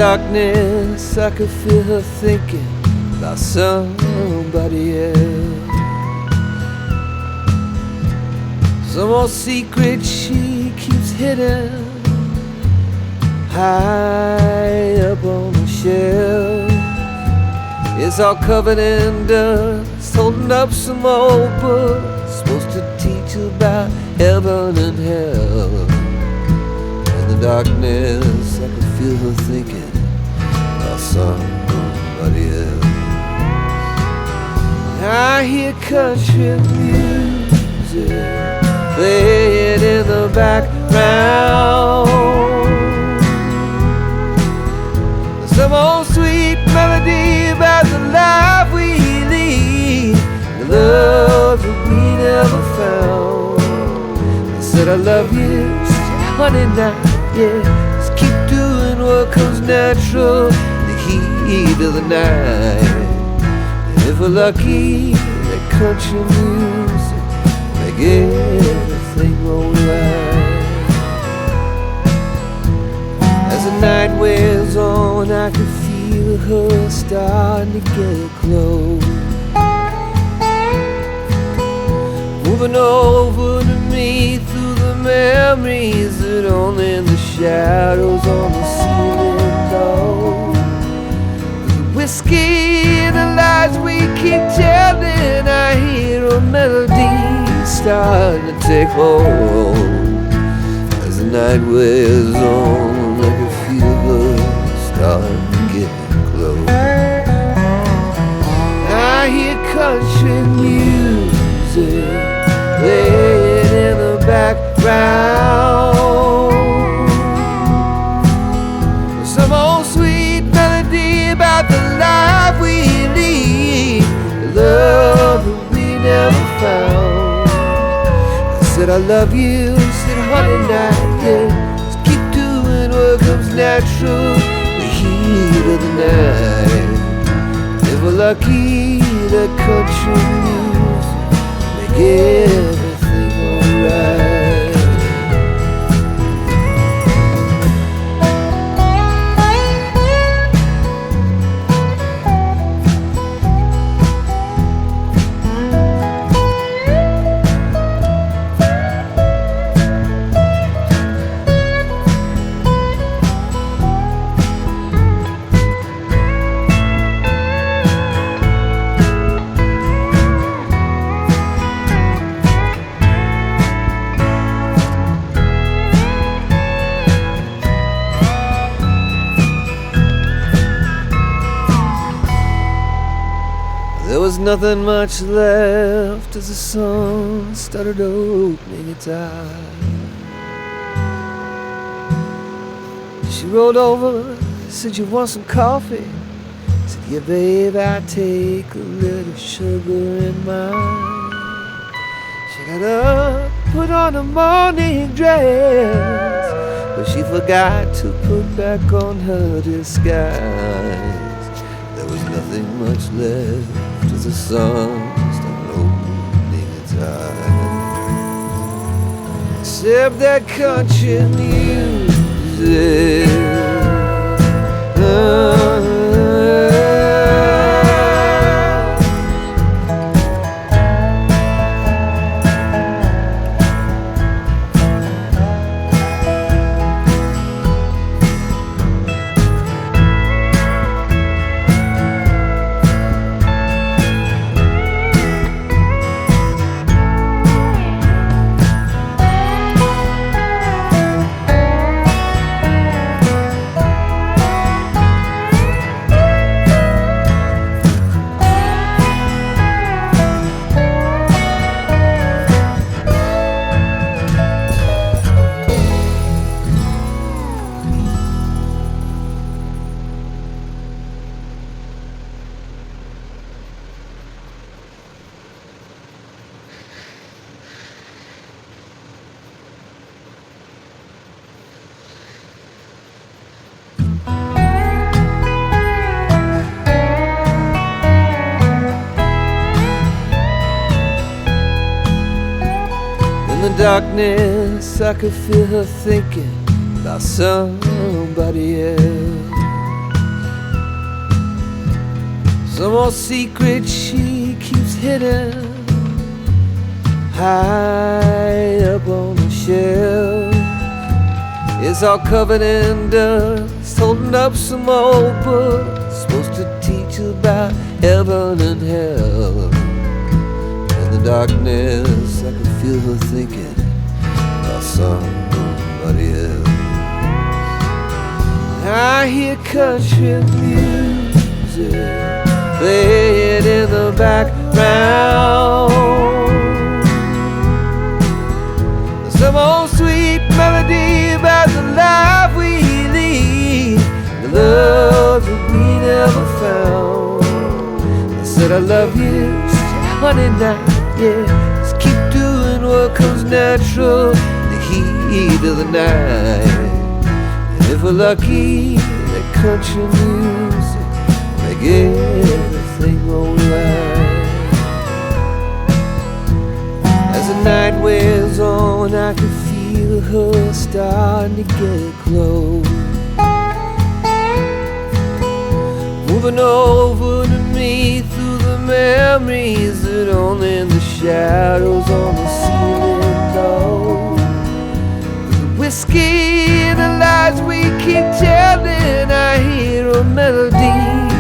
darkness, I could feel her thinking about somebody else. Some old secret she keeps hidden high up on the shelf. It's all covered in dust, holding up some old book supposed to teach about heaven and hell. In the darkness, I could feel her thinking about somebody else. I hear country music playing in the background. Some old sweet melody about the life we lead, the love that we never found. I said I love you, she said honey now, yeah, just keep doing what comes natural in the heat of the night. And if we're lucky, that country music make everything alright. As the night wears on, I can feel her starting to get close, moving over to me through the memories that only the shadows on the ceiling know. The whiskey and the lies we keep telling, I hear a melody starting to take hold. As the night wears on, I can feel her starting to get close. I hear country music playing in the background. Some old sweet melody about the life we lead, the love that we never found. I said I love you, said honey now, yeah, just keep doing what comes natural in the heat of the night. If we're lucky, that country music make everything alright. There was nothing much left as the sun started opening its eyes. She rolled over, said, "You want some coffee?" I said, "Yeah, babe, I take a little sugar in mine." She got up, put on a morning dress, but she forgot to put back on her disguise. There was nothing much left as the sun started opening its eyes, except that country music. In the darkness, I could feel her thinking about somebody else. Some old secret she keeps hidden high up on the shelf. It's all covered in dust, holding up some old book supposed to teach about heaven and hell. In the darkness I could feel her thinking about somebody else. I hear country music playing in the background, some old sweet melody about the life we lead, the love that we never found. I said I love you, she said, honey, now, yeah, just keep doing what comes natural in the heat of the night. If we're lucky, that country music make everything alright. As the night wears on, I can feel her starting to get close, moving over to me through the memories that only in the shadows on the ceiling know. Whiskey and the lies we keep telling, I hear a melody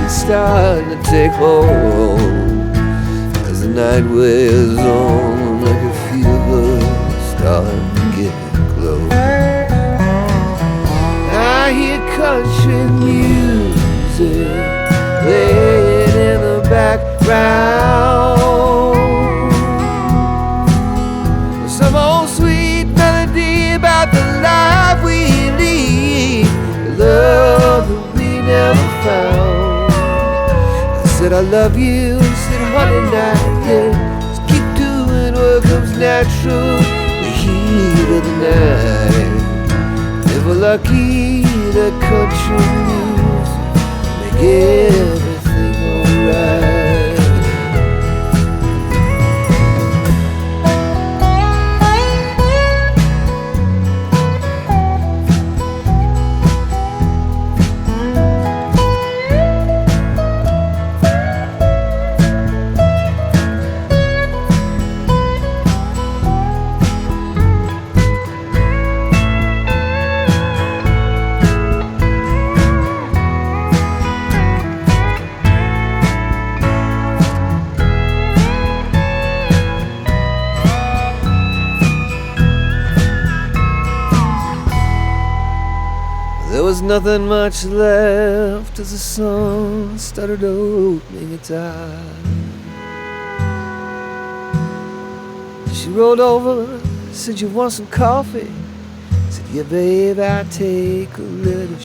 starting to take hold. As the night wears on, I can feel her starting to get close. I hear country music playing in the background, some old sweet melody about the life we lead, the love that we never found. I said I love you, she said honey, now, yeah, just keep doing what comes natural in the heat of the night. If we're lucky, that country music make everything alright. There was nothing much left as the sun started opening its eyes. She rolled over, said, you want some coffee? I said, yeah, babe, I'll take a little.